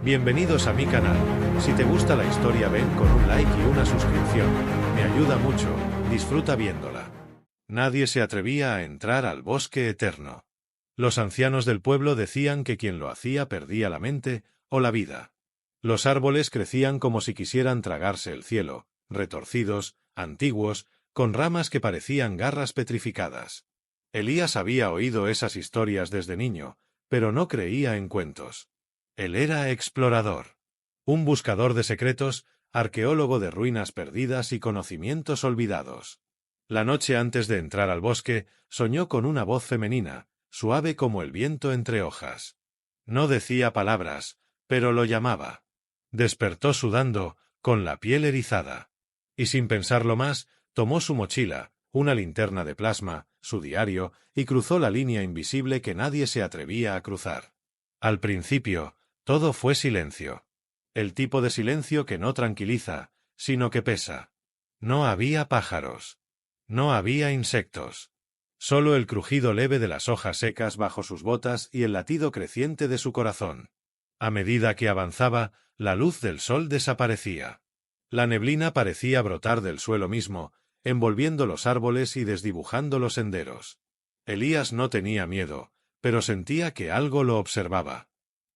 Bienvenidos a mi canal. Si te gusta la historia ven con un like y una suscripción. Me ayuda mucho, disfruta viéndola. Nadie se atrevía a entrar al bosque eterno. Los ancianos del pueblo decían que quien lo hacía perdía la mente o la vida. Los árboles crecían como si quisieran tragarse el cielo, retorcidos, antiguos, con ramas que parecían garras petrificadas. Elías había oído esas historias desde niño, pero no creía en cuentos. Él era explorador, un buscador de secretos, arqueólogo de ruinas perdidas y conocimientos olvidados. La noche antes de entrar al bosque, soñó con una voz femenina, suave como el viento entre hojas. No decía palabras, pero lo llamaba. Despertó sudando, con la piel erizada. Y sin pensarlo más, tomó su mochila, una linterna de plasma, su diario, y cruzó la línea invisible que nadie se atrevía a cruzar. Al principio, todo fue silencio. El tipo de silencio que no tranquiliza, sino que pesa. No había pájaros. No había insectos. Solo el crujido leve de las hojas secas bajo sus botas y el latido creciente de su corazón. A medida que avanzaba, la luz del sol desaparecía. La neblina parecía brotar del suelo mismo, envolviendo los árboles y desdibujando los senderos. Elías no tenía miedo, pero sentía que algo lo observaba.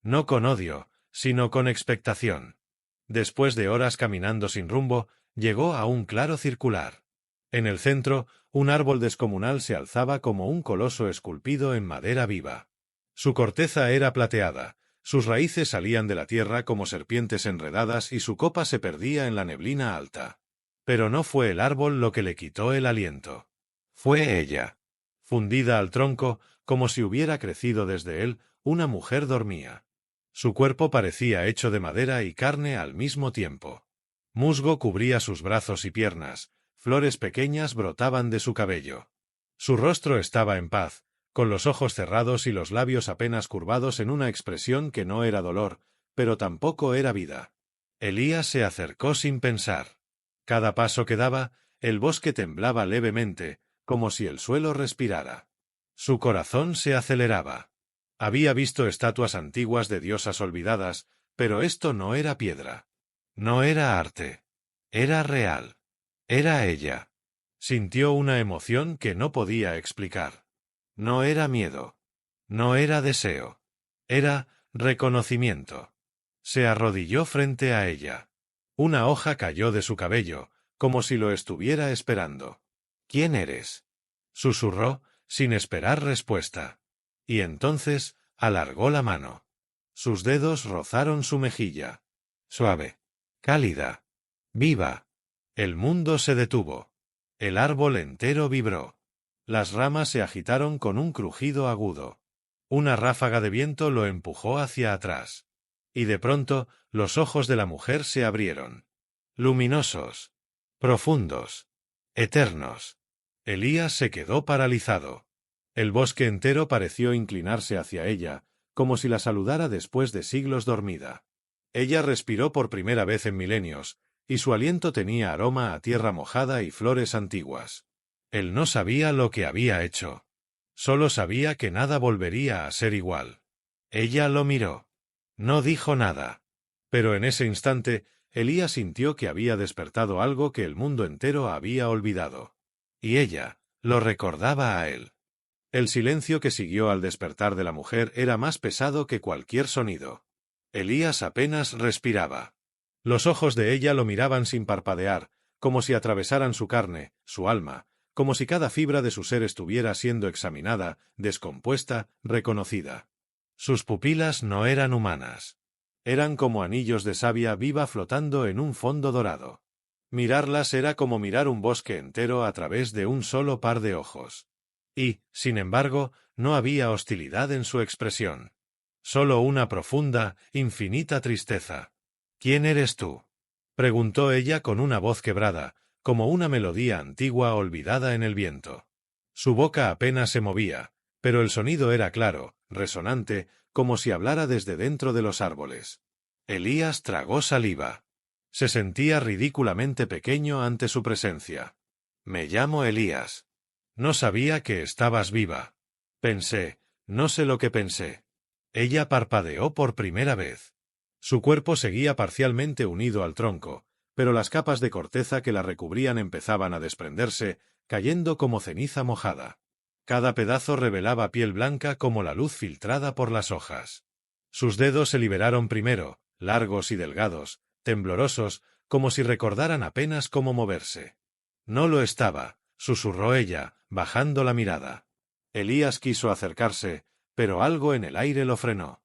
No con odio, sino con expectación. Después de horas caminando sin rumbo, llegó a un claro circular. En el centro, un árbol descomunal se alzaba como un coloso esculpido en madera viva. Su corteza era plateada, sus raíces salían de la tierra como serpientes enredadas y su copa se perdía en la neblina alta. Pero no fue el árbol lo que le quitó el aliento. Fue ella. Fundida al tronco, como si hubiera crecido desde él, una mujer dormía. Su cuerpo parecía hecho de madera y carne al mismo tiempo. Musgo cubría sus brazos y piernas, flores pequeñas brotaban de su cabello. Su rostro estaba en paz, con los ojos cerrados y los labios apenas curvados en una expresión que no era dolor, pero tampoco era vida. Elías se acercó sin pensar. Cada paso que daba, el bosque temblaba levemente, como si el suelo respirara. Su corazón se aceleraba. Había visto estatuas antiguas de diosas olvidadas, pero esto no era piedra. No era arte. Era real. Era ella. Sintió una emoción que no podía explicar. No era miedo. No era deseo. Era reconocimiento. Se arrodilló frente a ella. Una hoja cayó de su cabello, como si lo estuviera esperando. ¿Quién eres?, susurró, sin esperar respuesta. Y entonces alargó la mano. Sus dedos rozaron su mejilla. Suave. Cálida. Viva. El mundo se detuvo. El árbol entero vibró. Las ramas se agitaron con un crujido agudo. Una ráfaga de viento lo empujó hacia atrás. Y de pronto, los ojos de la mujer se abrieron. Luminosos. Profundos. Eternos. Elías se quedó paralizado. El bosque entero pareció inclinarse hacia ella, como si la saludara después de siglos dormida. Ella respiró por primera vez en milenios, y su aliento tenía aroma a tierra mojada y flores antiguas. Él no sabía lo que había hecho. Solo sabía que nada volvería a ser igual. Ella lo miró. No dijo nada. Pero en ese instante, Elías sintió que había despertado algo que el mundo entero había olvidado. Y ella lo recordaba a él. El silencio que siguió al despertar de la mujer era más pesado que cualquier sonido. Elías apenas respiraba. Los ojos de ella lo miraban sin parpadear, como si atravesaran su carne, su alma, como si cada fibra de su ser estuviera siendo examinada, descompuesta, reconocida. Sus pupilas no eran humanas. Eran como anillos de savia viva flotando en un fondo dorado. Mirarlas era como mirar un bosque entero a través de un solo par de ojos. Y, sin embargo, no había hostilidad en su expresión. Solo una profunda, infinita tristeza. ¿Quién eres tú?, preguntó ella con una voz quebrada, como una melodía antigua olvidada en el viento. Su boca apenas se movía, pero el sonido era claro, resonante, como si hablara desde dentro de los árboles. Elías tragó saliva. Se sentía ridículamente pequeño ante su presencia. Me llamo Elías. No sabía que estabas viva. Pensé, no sé lo que pensé. Ella parpadeó por primera vez. Su cuerpo seguía parcialmente unido al tronco, pero las capas de corteza que la recubrían empezaban a desprenderse, cayendo como ceniza mojada. Cada pedazo revelaba piel blanca como la luz filtrada por las hojas. Sus dedos se liberaron primero, largos y delgados, temblorosos, como si recordaran apenas cómo moverse. No lo estaba, susurró ella, bajando la mirada. Elías quiso acercarse, pero algo en el aire lo frenó.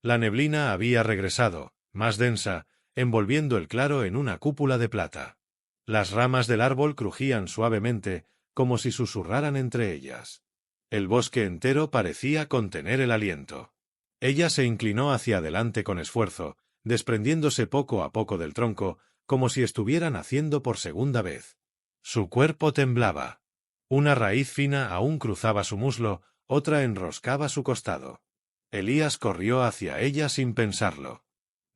La neblina había regresado, más densa, envolviendo el claro en una cúpula de plata. Las ramas del árbol crujían suavemente, como si susurraran entre ellas. El bosque entero parecía contener el aliento. Ella se inclinó hacia adelante con esfuerzo, desprendiéndose poco a poco del tronco, como si estuviera naciendo por segunda vez. Su cuerpo temblaba. Una raíz fina aún cruzaba su muslo, otra enroscaba su costado. Elías corrió hacia ella sin pensarlo.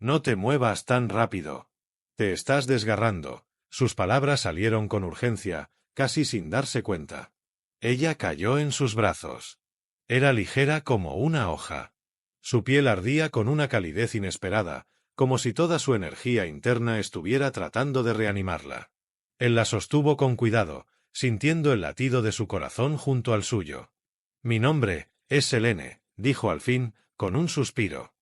«No te muevas tan rápido. Te estás desgarrando». Sus palabras salieron con urgencia, casi sin darse cuenta. Ella cayó en sus brazos. Era ligera como una hoja. Su piel ardía con una calidez inesperada, como si toda su energía interna estuviera tratando de reanimarla. Él la sostuvo con cuidado, sintiendo el latido de su corazón junto al suyo. «Mi nombre es Selene», dijo al fin, con un suspiro.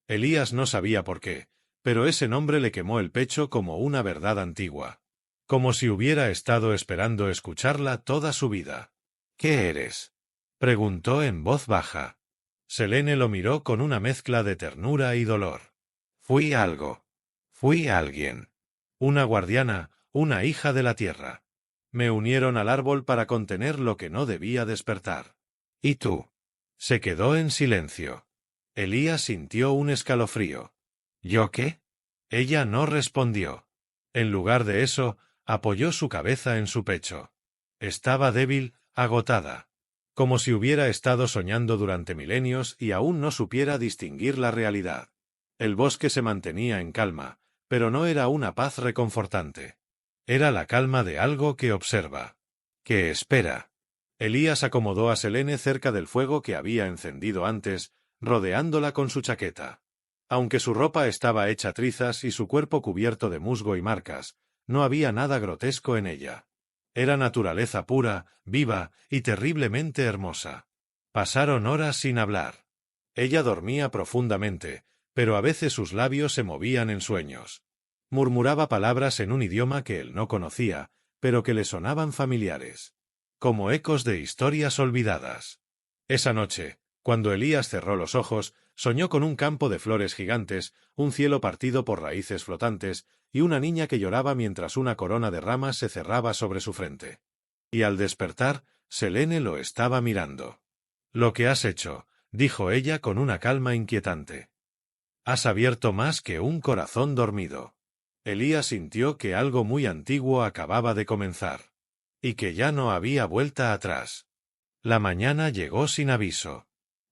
Elías no sabía por qué, pero ese nombre le quemó el pecho como una verdad antigua. Como si hubiera estado esperando escucharla toda su vida. «¿Qué eres?», preguntó en voz baja. Selene lo miró con una mezcla de ternura y dolor. «Fui algo. Fui alguien. Una guardiana, una hija de la tierra. Me unieron al árbol para contener lo que no debía despertar. ¿Y tú?». Se quedó en silencio. Elías sintió un escalofrío. «¿Yo qué?». Ella no respondió. En lugar de eso, apoyó su cabeza en su pecho. Estaba débil, agotada. Como si hubiera estado soñando durante milenios y aún no supiera distinguir la realidad. El bosque se mantenía en calma, pero no era una paz reconfortante. Era la calma de algo que observa. Que espera. Elías acomodó a Selene cerca del fuego que había encendido antes, rodeándola con su chaqueta. Aunque su ropa estaba hecha trizas y su cuerpo cubierto de musgo y marcas, no había nada grotesco en ella. Era naturaleza pura, viva y terriblemente hermosa. Pasaron horas sin hablar. Ella dormía profundamente, pero a veces sus labios se movían en sueños. Murmuraba palabras en un idioma que él no conocía, pero que le sonaban familiares. Como ecos de historias olvidadas. Esa noche, cuando Elías cerró los ojos, soñó con un campo de flores gigantes, un cielo partido por raíces flotantes, y una niña que lloraba mientras una corona de ramas se cerraba sobre su frente. Y al despertar, Selene lo estaba mirando. «Lo que has hecho», dijo ella con una calma inquietante. «Has abierto más que un corazón dormido». Elías sintió que algo muy antiguo acababa de comenzar. Y que ya no había vuelta atrás. La mañana llegó sin aviso.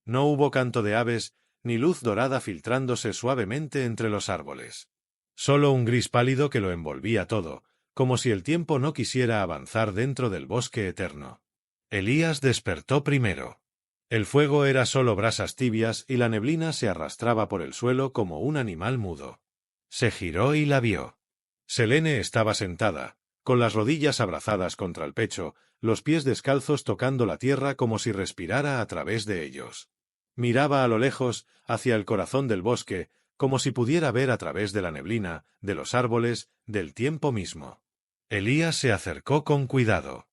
No hubo canto de aves, ni luz dorada filtrándose suavemente entre los árboles. Solo un gris pálido que lo envolvía todo, como si el tiempo no quisiera avanzar dentro del bosque eterno. Elías despertó primero. El fuego era solo brasas tibias y la neblina se arrastraba por el suelo como un animal mudo. Se giró y la vio. Selene estaba sentada, con las rodillas abrazadas contra el pecho, los pies descalzos tocando la tierra como si respirara a través de ellos. Miraba a lo lejos, hacia el corazón del bosque, como si pudiera ver a través de la neblina, de los árboles, del tiempo mismo. Elías se acercó con cuidado.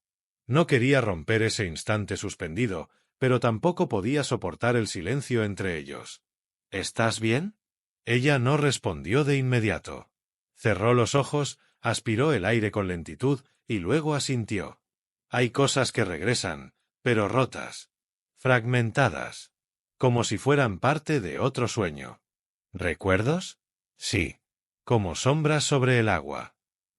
No quería romper ese instante suspendido, pero tampoco podía soportar el silencio entre ellos. «¿Estás bien?». Ella no respondió de inmediato. Cerró los ojos, aspiró el aire con lentitud y luego asintió. «Hay cosas que regresan, pero rotas. Fragmentadas. Como si fueran parte de otro sueño». «¿Recuerdos?». «Sí. Como sombras sobre el agua.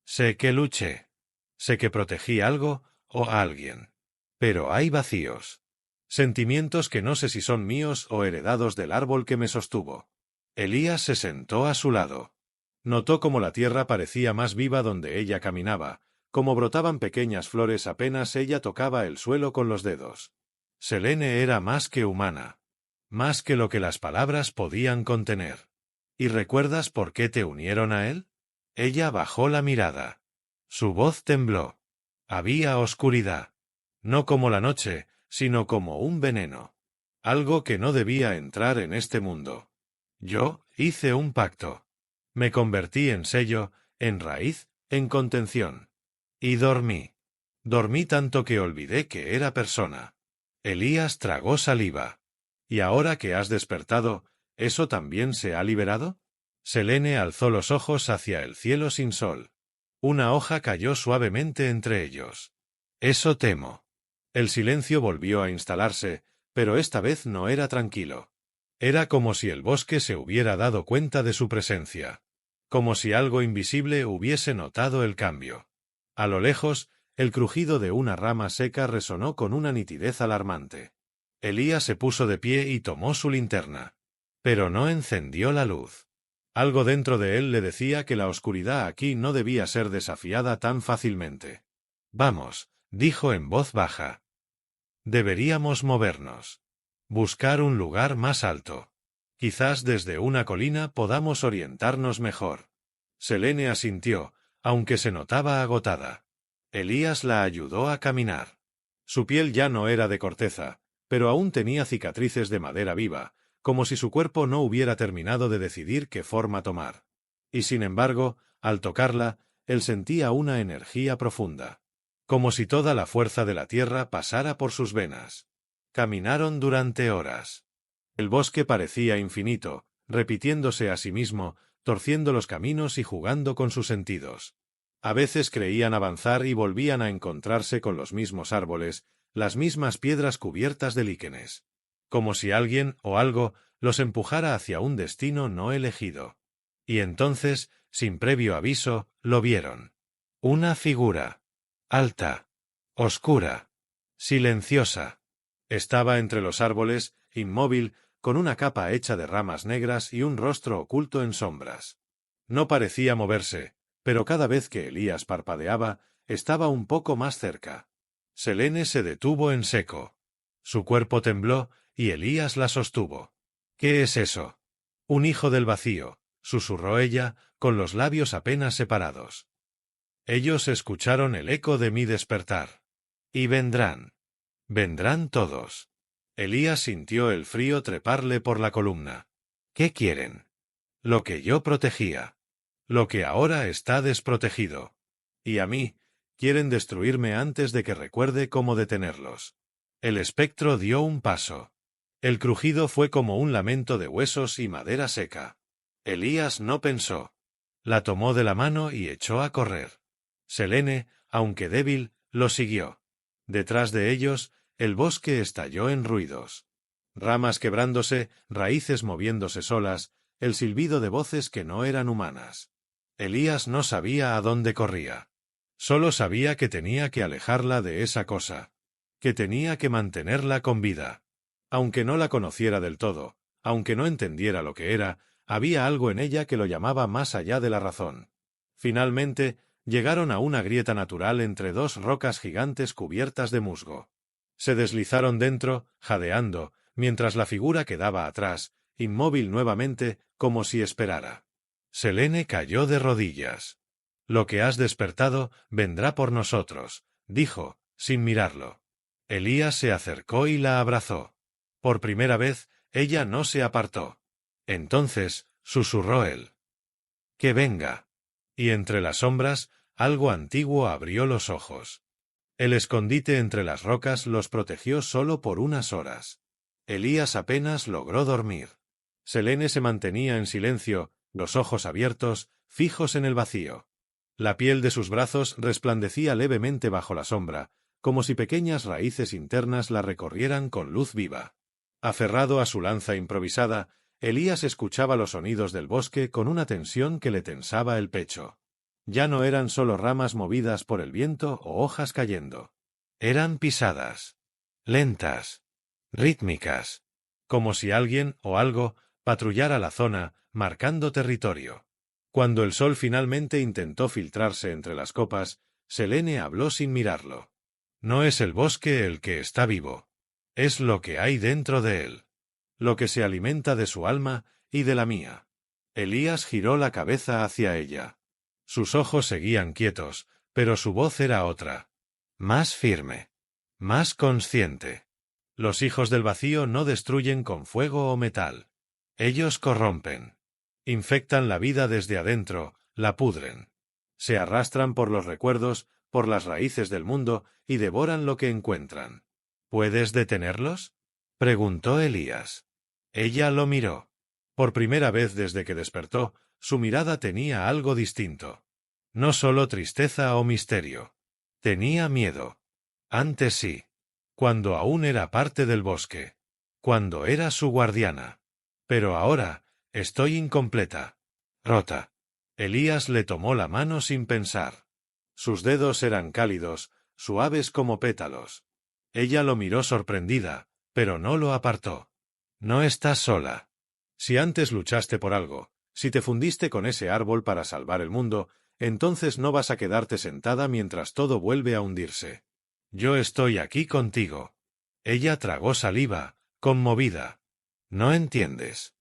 Sé que luché. Sé que protegí algo o a alguien. Pero hay vacíos. Sentimientos que no sé si son míos o heredados del árbol que me sostuvo». Elías se sentó a su lado. Notó cómo la tierra parecía más viva donde ella caminaba, cómo brotaban pequeñas flores apenas ella tocaba el suelo con los dedos. Selene era más que humana. Más que lo que las palabras podían contener. ¿Y recuerdas por qué te unieron a él? Ella bajó la mirada. Su voz tembló. Había oscuridad. No como la noche, sino como un veneno. Algo que no debía entrar en este mundo. Yo hice un pacto. Me convertí en sello, en raíz, en contención. Y dormí. Dormí tanto que olvidé que era persona. Elías tragó saliva. ¿Y ahora que has despertado, eso también se ha liberado? Selene alzó los ojos hacia el cielo sin sol. Una hoja cayó suavemente entre ellos. Eso temo. El silencio volvió a instalarse, pero esta vez no era tranquilo. Era como si el bosque se hubiera dado cuenta de su presencia. Como si algo invisible hubiese notado el cambio. A lo lejos, el crujido de una rama seca resonó con una nitidez alarmante. Elías se puso de pie y tomó su linterna. Pero no encendió la luz. Algo dentro de él le decía que la oscuridad aquí no debía ser desafiada tan fácilmente. Vamos, dijo en voz baja. Deberíamos movernos. Buscar un lugar más alto. Quizás desde una colina podamos orientarnos mejor. Selene asintió, aunque se notaba agotada. Elías la ayudó a caminar. Su piel ya no era de corteza, pero aún tenía cicatrices de madera viva, como si su cuerpo no hubiera terminado de decidir qué forma tomar. Y sin embargo, al tocarla, él sentía una energía profunda. Como si toda la fuerza de la tierra pasara por sus venas. Caminaron durante horas. El bosque parecía infinito, repitiéndose a sí mismo, torciendo los caminos y jugando con sus sentidos. A veces creían avanzar y volvían a encontrarse con los mismos árboles, las mismas piedras cubiertas de líquenes. Como si alguien o algo los empujara hacia un destino no elegido. Y entonces, sin previo aviso, lo vieron. Una figura. Alta. Oscura. Silenciosa. Estaba entre los árboles, inmóvil, con una capa hecha de ramas negras y un rostro oculto en sombras. No parecía moverse, pero cada vez que Elías parpadeaba, estaba un poco más cerca. Selene se detuvo en seco. Su cuerpo tembló, y Elías la sostuvo. —¿Qué es eso? —Un hijo del vacío —susurró ella, con los labios apenas separados. Ellos escucharon el eco de mi despertar. Y vendrán. Vendrán todos. Elías sintió el frío treparle por la columna. ¿Qué quieren? Lo que yo protegía. Lo que ahora está desprotegido. Y a mí, quieren destruirme antes de que recuerde cómo detenerlos. El espectro dio un paso. El crujido fue como un lamento de huesos y madera seca. Elías no pensó. La tomó de la mano y echó a correr. Selene, aunque débil, lo siguió. Detrás de ellos, el bosque estalló en ruidos. Ramas quebrándose, raíces moviéndose solas, el silbido de voces que no eran humanas. Elías no sabía a dónde corría. Solo sabía que tenía que alejarla de esa cosa. Que tenía que mantenerla con vida. Aunque no la conociera del todo, aunque no entendiera lo que era, había algo en ella que lo llamaba más allá de la razón. Finalmente, llegaron a una grieta natural entre dos rocas gigantes cubiertas de musgo. Se deslizaron dentro, jadeando, mientras la figura quedaba atrás, inmóvil nuevamente, como si esperara. Selene cayó de rodillas. Lo que has despertado vendrá por nosotros, dijo, sin mirarlo. Elías se acercó y la abrazó. Por primera vez, ella no se apartó. Entonces, susurró él. Que venga. Y entre las sombras, algo antiguo abrió los ojos. El escondite entre las rocas los protegió solo por unas horas. Elías apenas logró dormir. Selene se mantenía en silencio, los ojos abiertos, fijos en el vacío. La piel de sus brazos resplandecía levemente bajo la sombra, como si pequeñas raíces internas la recorrieran con luz viva. Aferrado a su lanza improvisada, Elías escuchaba los sonidos del bosque con una tensión que le tensaba el pecho. Ya no eran solo ramas movidas por el viento o hojas cayendo. Eran pisadas. Lentas. Rítmicas. Como si alguien o algo patrullara la zona, marcando territorio. Cuando el sol finalmente intentó filtrarse entre las copas, Selene habló sin mirarlo. No es el bosque el que está vivo. Es lo que hay dentro de él. Lo que se alimenta de su alma y de la mía. Elías giró la cabeza hacia ella. Sus ojos seguían quietos, pero su voz era otra. Más firme. Más consciente. Los hijos del vacío no destruyen con fuego o metal. Ellos corrompen. Infectan la vida desde adentro, la pudren. Se arrastran por los recuerdos, por las raíces del mundo, y devoran lo que encuentran. ¿Puedes detenerlos? Preguntó Elías. Ella lo miró. Por primera vez desde que despertó, su mirada tenía algo distinto. No solo tristeza o misterio. Tenía miedo. Antes sí. Cuando aún era parte del bosque. Cuando era su guardiana. Pero ahora, estoy incompleta. Rota. Elías le tomó la mano sin pensar. Sus dedos eran cálidos, suaves como pétalos. Ella lo miró sorprendida, pero no lo apartó. No estás sola. Si antes luchaste por algo, si te fundiste con ese árbol para salvar el mundo, entonces no vas a quedarte sentada mientras todo vuelve a hundirse. Yo estoy aquí contigo. Ella tragó saliva, conmovida. No entiendes.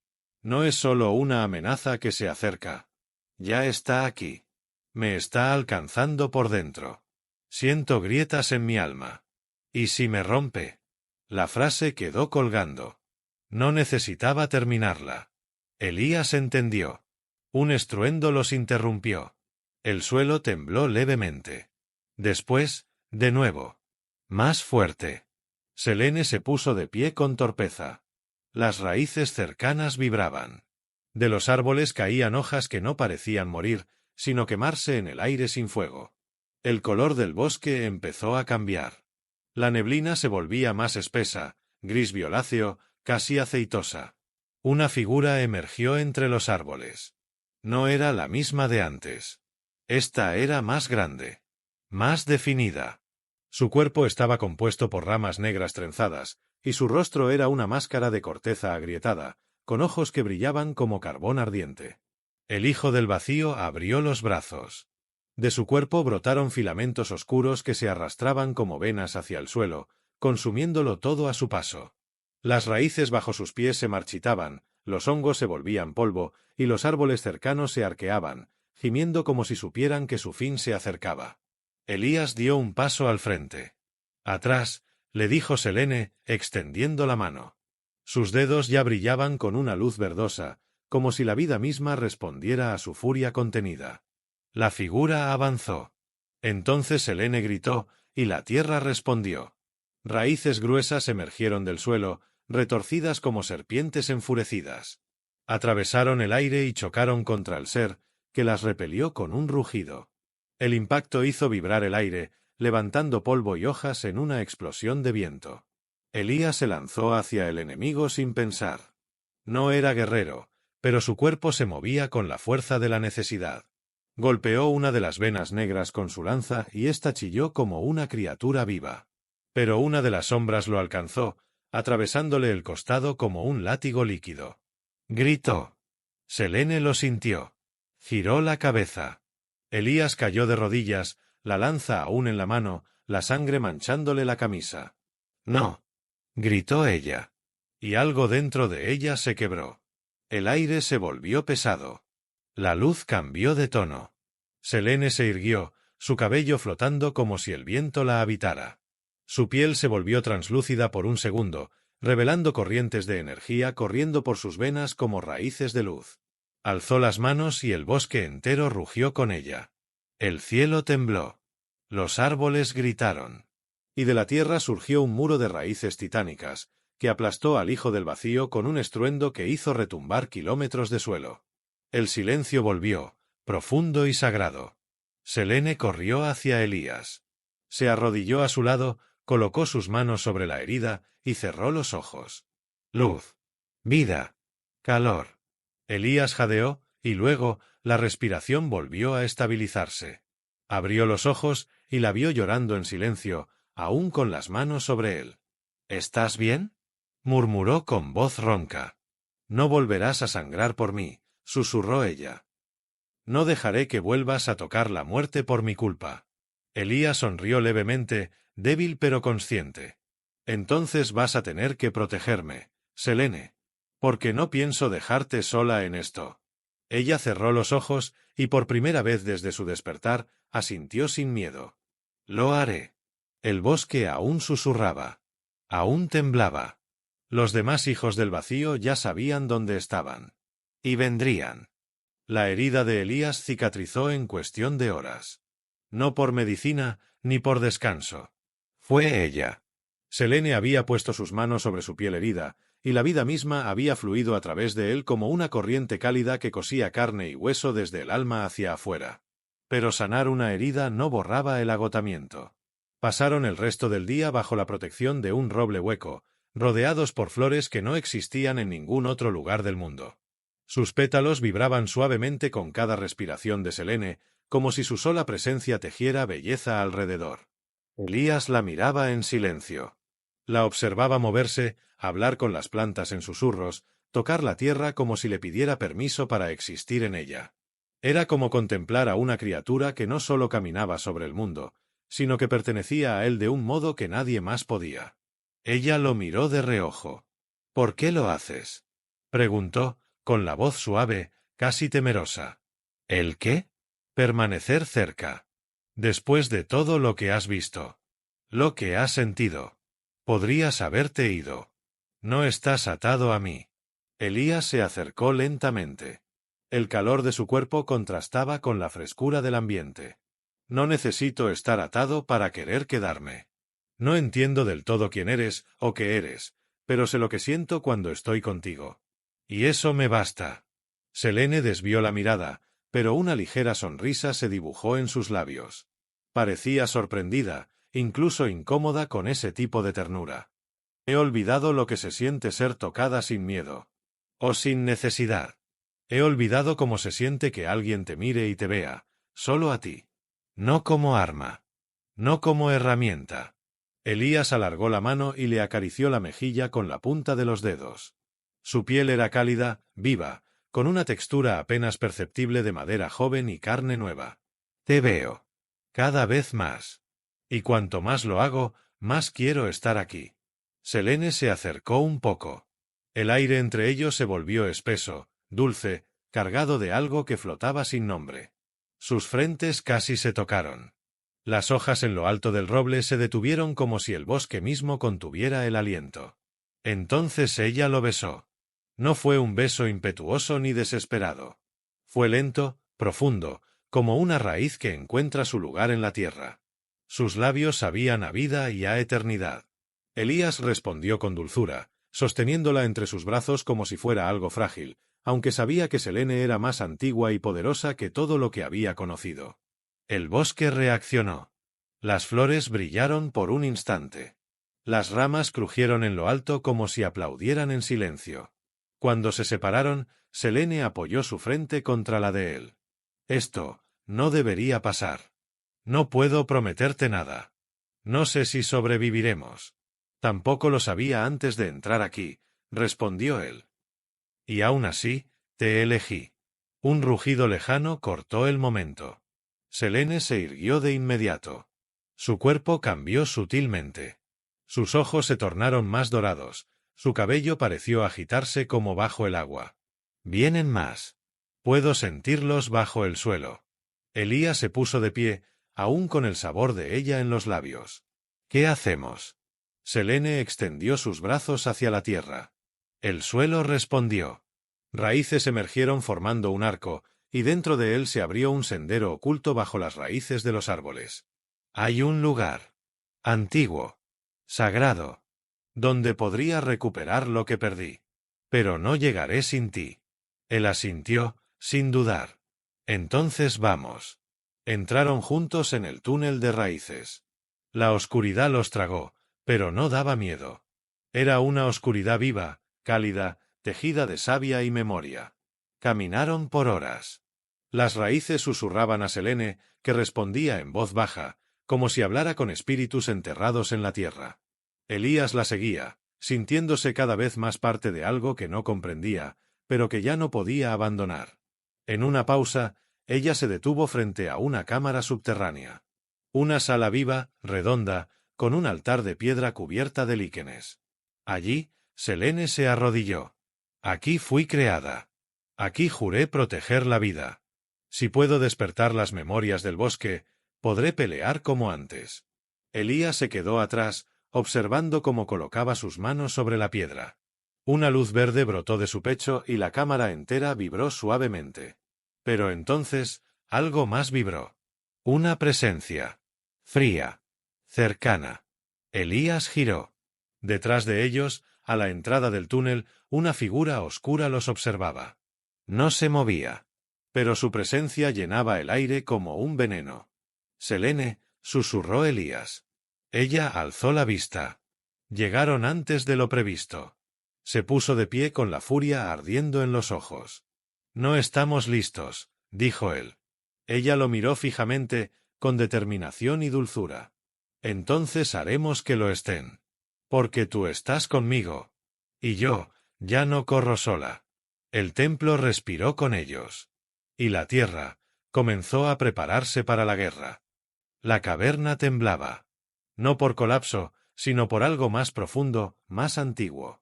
No es solo una amenaza que se acerca. Ya está aquí. Me está alcanzando por dentro. Siento grietas en mi alma. ¿Y si me rompe? La frase quedó colgando. No necesitaba terminarla. Elías entendió. Un estruendo los interrumpió. El suelo tembló levemente. Después, de nuevo. Más fuerte. Selene se puso de pie con torpeza. Las raíces cercanas vibraban. De los árboles caían hojas que no parecían morir, sino quemarse en el aire sin fuego. El color del bosque empezó a cambiar. La neblina se volvía más espesa, gris violáceo, casi aceitosa. Una figura emergió entre los árboles. No era la misma de antes. Esta era más grande. Más definida. Su cuerpo estaba compuesto por ramas negras trenzadas, y su rostro era una máscara de corteza agrietada, con ojos que brillaban como carbón ardiente. El hijo del vacío abrió los brazos. De su cuerpo brotaron filamentos oscuros que se arrastraban como venas hacia el suelo, consumiéndolo todo a su paso. Las raíces bajo sus pies se marchitaban, los hongos se volvían polvo, y los árboles cercanos se arqueaban, gimiendo como si supieran que su fin se acercaba. Elías dio un paso al frente. Atrás, le dijo Selene, extendiendo la mano. Sus dedos ya brillaban con una luz verdosa, como si la vida misma respondiera a su furia contenida. La figura avanzó. Entonces Selene gritó, y la tierra respondió. Raíces gruesas emergieron del suelo, retorcidas como serpientes enfurecidas. Atravesaron el aire y chocaron contra el ser, que las repelió con un rugido. El impacto hizo vibrar el aire, levantando polvo y hojas en una explosión de viento. Elías se lanzó hacia el enemigo sin pensar. No era guerrero, pero su cuerpo se movía con la fuerza de la necesidad. Golpeó una de las venas negras con su lanza y ésta chilló como una criatura viva. Pero una de las sombras lo alcanzó, atravesándole el costado como un látigo líquido. Gritó. Selene lo sintió. Giró la cabeza. Elías cayó de rodillas, la lanza aún en la mano, la sangre manchándole la camisa. «No», gritó ella. Y algo dentro de ella se quebró. El aire se volvió pesado. La luz cambió de tono. Selene se irguió, su cabello flotando como si el viento la habitara. Su piel se volvió translúcida por un segundo, revelando corrientes de energía corriendo por sus venas como raíces de luz. Alzó las manos y el bosque entero rugió con ella. El cielo tembló. Los árboles gritaron. Y de la tierra surgió un muro de raíces titánicas, que aplastó al hijo del vacío con un estruendo que hizo retumbar kilómetros de suelo. El silencio volvió, profundo y sagrado. Selene corrió hacia Elías. Se arrodilló a su lado, colocó sus manos sobre la herida y cerró los ojos. Luz. Vida. Calor. Elías jadeó, y luego, la respiración volvió a estabilizarse. Abrió los ojos y la vio llorando en silencio, aún con las manos sobre él. ¿Estás bien?, murmuró con voz ronca. No volverás a sangrar por mí, susurró ella. No dejaré que vuelvas a tocar la muerte por mi culpa. Elías sonrió levemente, débil pero consciente. Entonces vas a tener que protegerme, Selene. Porque no pienso dejarte sola en esto. Ella cerró los ojos y por primera vez desde su despertar asintió sin miedo. Lo haré. El bosque aún susurraba. Aún temblaba. Los demás hijos del vacío ya sabían dónde estaban. Y vendrían. La herida de Elías cicatrizó en cuestión de horas. No por medicina ni por descanso. Fue ella. Selene había puesto sus manos sobre su piel herida, y la vida misma había fluido a través de él como una corriente cálida que cosía carne y hueso desde el alma hacia afuera. Pero sanar una herida no borraba el agotamiento. Pasaron el resto del día bajo la protección de un roble hueco, rodeados por flores que no existían en ningún otro lugar del mundo. Sus pétalos vibraban suavemente con cada respiración de Selene, como si su sola presencia tejiera belleza alrededor. Elías la miraba en silencio. La observaba moverse, hablar con las plantas en susurros, tocar la tierra como si le pidiera permiso para existir en ella. Era como contemplar a una criatura que no solo caminaba sobre el mundo, sino que pertenecía a él de un modo que nadie más podía. Ella lo miró de reojo. —¿Por qué lo haces? —preguntó, con la voz suave, casi temerosa. —¿El qué? —Permanecer cerca. Después de todo lo que has visto. Lo que has sentido. Podrías haberte ido. No estás atado a mí. Elías se acercó lentamente. El calor de su cuerpo contrastaba con la frescura del ambiente. No necesito estar atado para querer quedarme. No entiendo del todo quién eres o qué eres, pero sé lo que siento cuando estoy contigo. Y eso me basta. Selene desvió la mirada, pero una ligera sonrisa se dibujó en sus labios. Parecía sorprendida, incluso incómoda con ese tipo de ternura. He olvidado lo que se siente ser tocada sin miedo. O sin necesidad. He olvidado cómo se siente que alguien te mire y te vea, solo a ti. No como arma. No como herramienta. Elías alargó la mano y le acarició la mejilla con la punta de los dedos. Su piel era cálida, viva, con una textura apenas perceptible de madera joven y carne nueva. Te veo. Cada vez más. Y cuanto más lo hago, más quiero estar aquí. Selene se acercó un poco. El aire entre ellos se volvió espeso, dulce, cargado de algo que flotaba sin nombre. Sus frentes casi se tocaron. Las hojas en lo alto del roble se detuvieron como si el bosque mismo contuviera el aliento. Entonces ella lo besó. No fue un beso impetuoso ni desesperado. Fue lento, profundo, como una raíz que encuentra su lugar en la tierra. Sus labios sabían a vida y a eternidad. Elías respondió con dulzura, sosteniéndola entre sus brazos como si fuera algo frágil, aunque sabía que Selene era más antigua y poderosa que todo lo que había conocido. El bosque reaccionó. Las flores brillaron por un instante. Las ramas crujieron en lo alto como si aplaudieran en silencio. Cuando se separaron, Selene apoyó su frente contra la de él. Esto no debería pasar. No puedo prometerte nada. No sé si sobreviviremos. Tampoco lo sabía antes de entrar aquí, respondió él. Y aún así, te elegí. Un rugido lejano cortó el momento. Selene se irguió de inmediato. Su cuerpo cambió sutilmente. Sus ojos se tornaron más dorados, su cabello pareció agitarse como bajo el agua. Vienen más. Puedo sentirlos bajo el suelo. Elías se puso de pie, aún con el sabor de ella en los labios. ¿Qué hacemos? Selene extendió sus brazos hacia la tierra. El suelo respondió. Raíces emergieron formando un arco, y dentro de él se abrió un sendero oculto bajo las raíces de los árboles. Hay un lugar. Antiguo. Sagrado. Donde podría recuperar lo que perdí. Pero no llegaré sin ti. Él asintió, sin dudar. Entonces vamos. Entraron juntos en el túnel de raíces. La oscuridad los tragó, pero no daba miedo. Era una oscuridad viva, cálida, tejida de savia y memoria. Caminaron por horas. Las raíces susurraban a Selene, que respondía en voz baja, como si hablara con espíritus enterrados en la tierra. Elías la seguía, sintiéndose cada vez más parte de algo que no comprendía, pero que ya no podía abandonar. En una pausa, ella se detuvo frente a una cámara subterránea. Una sala viva, redonda, con un altar de piedra cubierta de líquenes. Allí, Selene se arrodilló. Aquí fui creada. Aquí juré proteger la vida. Si puedo despertar las memorias del bosque, podré pelear como antes. Elías se quedó atrás, observando cómo colocaba sus manos sobre la piedra. Una luz verde brotó de su pecho y la cámara entera vibró suavemente. Pero entonces, algo más vibró. Una presencia. Fría. Cercana. Elías giró. Detrás de ellos, a la entrada del túnel, una figura oscura los observaba. No se movía. Pero su presencia llenaba el aire como un veneno. Selene, susurró Elías. Ella alzó la vista. Llegaron antes de lo previsto. Se puso de pie con la furia ardiendo en los ojos. No estamos listos, dijo él. Ella lo miró fijamente, con determinación y dulzura. Entonces haremos que lo estén. Porque tú estás conmigo. Y yo, ya no corro sola. El templo respiró con ellos. Y la tierra comenzó a prepararse para la guerra. La caverna temblaba. No por colapso, sino por algo más profundo, más antiguo.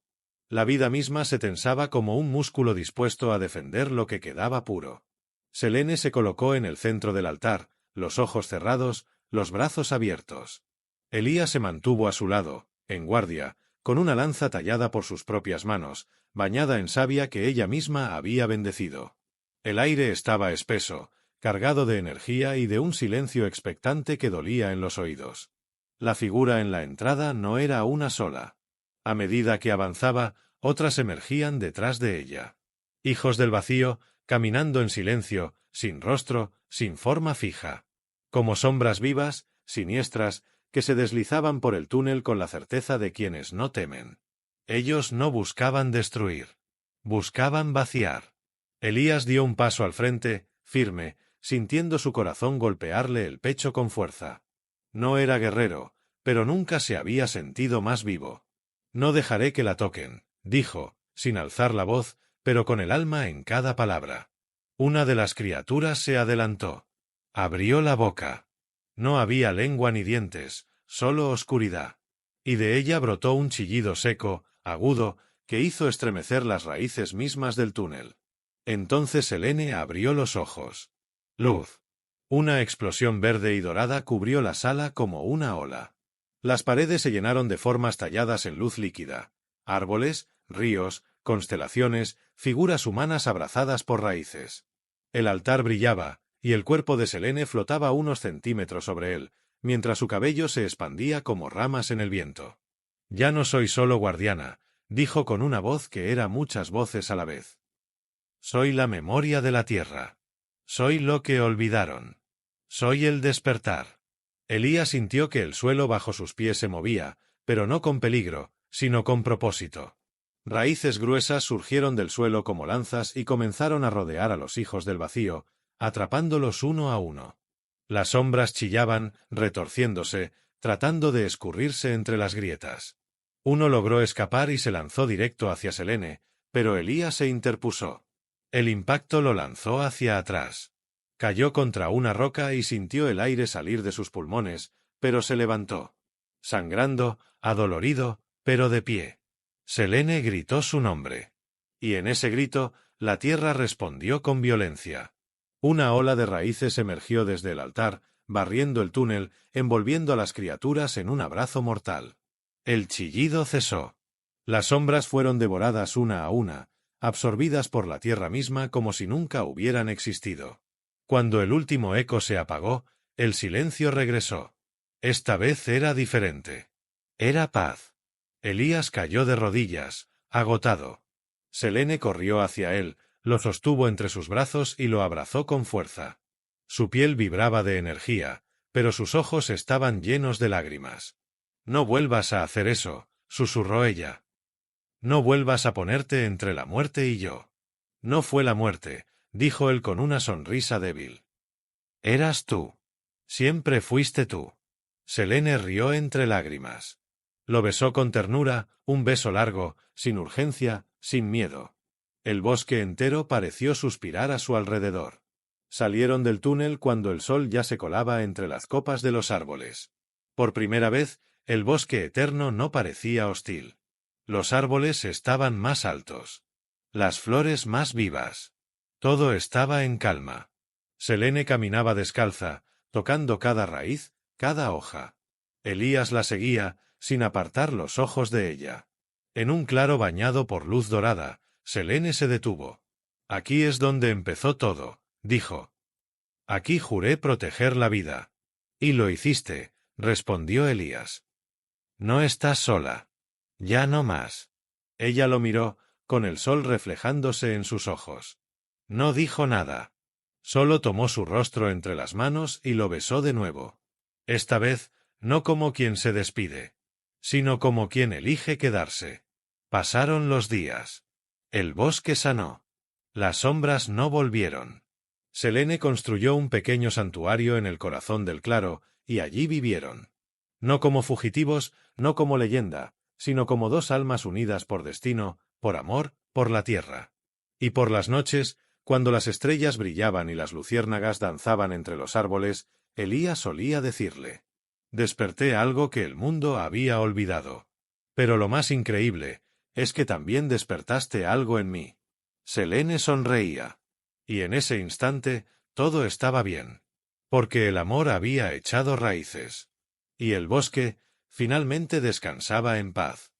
La vida misma se tensaba como un músculo dispuesto a defender lo que quedaba puro. Selene se colocó en el centro del altar, los ojos cerrados, los brazos abiertos. Elías se mantuvo a su lado, en guardia, con una lanza tallada por sus propias manos, bañada en savia que ella misma había bendecido. El aire estaba espeso, cargado de energía y de un silencio expectante que dolía en los oídos. La figura en la entrada no era una sola. A medida que avanzaba, otras emergían detrás de ella. Hijos del vacío, caminando en silencio, sin rostro, sin forma fija. Como sombras vivas, siniestras, que se deslizaban por el túnel con la certeza de quienes no temen. Ellos no buscaban destruir. Buscaban vaciar. Elías dio un paso al frente, firme, sintiendo su corazón golpearle el pecho con fuerza. No era guerrero, pero nunca se había sentido más vivo. No dejaré que la toquen, dijo, sin alzar la voz, pero con el alma en cada palabra. Una de las criaturas se adelantó. Abrió la boca. No había lengua ni dientes, solo oscuridad. Y de ella brotó un chillido seco, agudo, que hizo estremecer las raíces mismas del túnel. Entonces Selene abrió los ojos. Luz. Una explosión verde y dorada cubrió la sala como una ola. Las paredes se llenaron de formas talladas en luz líquida. Árboles, ríos, constelaciones, figuras humanas abrazadas por raíces. El altar brillaba, y el cuerpo de Selene flotaba unos centímetros sobre él, mientras su cabello se expandía como ramas en el viento. Ya no soy solo guardiana, dijo con una voz que era muchas voces a la vez. Soy la memoria de la tierra. Soy lo que olvidaron. Soy el despertar. Elías sintió que el suelo bajo sus pies se movía, pero no con peligro, sino con propósito. Raíces gruesas surgieron del suelo como lanzas y comenzaron a rodear a los hijos del vacío, atrapándolos uno a uno. Las sombras chillaban, retorciéndose, tratando de escurrirse entre las grietas. Uno logró escapar y se lanzó directo hacia Selene, pero Elías se interpuso. El impacto lo lanzó hacia atrás. Cayó contra una roca y sintió el aire salir de sus pulmones, pero se levantó. Sangrando, adolorido, pero de pie. Selene gritó su nombre. Y en ese grito, la tierra respondió con violencia. Una ola de raíces emergió desde el altar, barriendo el túnel, envolviendo a las criaturas en un abrazo mortal. El chillido cesó. Las sombras fueron devoradas una a una, absorbidas por la tierra misma como si nunca hubieran existido. Cuando el último eco se apagó, el silencio regresó. Esta vez era diferente. Era paz. Elías cayó de rodillas, agotado. Selene corrió hacia él, lo sostuvo entre sus brazos y lo abrazó con fuerza. Su piel vibraba de energía, pero sus ojos estaban llenos de lágrimas. «No vuelvas a hacer eso», susurró ella. «No vuelvas a ponerte entre la muerte y yo». «No fue la muerte», dijo él con una sonrisa débil. «Eras tú. Siempre fuiste tú». Selene rió entre lágrimas. Lo besó con ternura, un beso largo, sin urgencia, sin miedo. El bosque entero pareció suspirar a su alrededor. Salieron del túnel cuando el sol ya se colaba entre las copas de los árboles. Por primera vez, el bosque eterno no parecía hostil. Los árboles estaban más altos. Las flores más vivas. Todo estaba en calma. Selene caminaba descalza, tocando cada raíz, cada hoja. Elías la seguía, sin apartar los ojos de ella. En un claro bañado por luz dorada, Selene se detuvo. Aquí es donde empezó todo, dijo. Aquí juré proteger la vida. Y lo hiciste, respondió Elías. No estás sola. Ya no más. Ella lo miró, con el sol reflejándose en sus ojos. No dijo nada. Solo tomó su rostro entre las manos y lo besó de nuevo. Esta vez, no como quien se despide, sino como quien elige quedarse. Pasaron los días. El bosque sanó. Las sombras no volvieron. Selene construyó un pequeño santuario en el corazón del claro, y allí vivieron. No como fugitivos, no como leyenda, sino como dos almas unidas por destino, por amor, por la tierra. Y por las noches, cuando las estrellas brillaban y las luciérnagas danzaban entre los árboles, Elías solía decirle: «Desperté algo que el mundo había olvidado. Pero lo más increíble es que también despertaste algo en mí». Selene sonreía. Y en ese instante, todo estaba bien. Porque el amor había echado raíces. Y el bosque, finalmente descansaba en paz.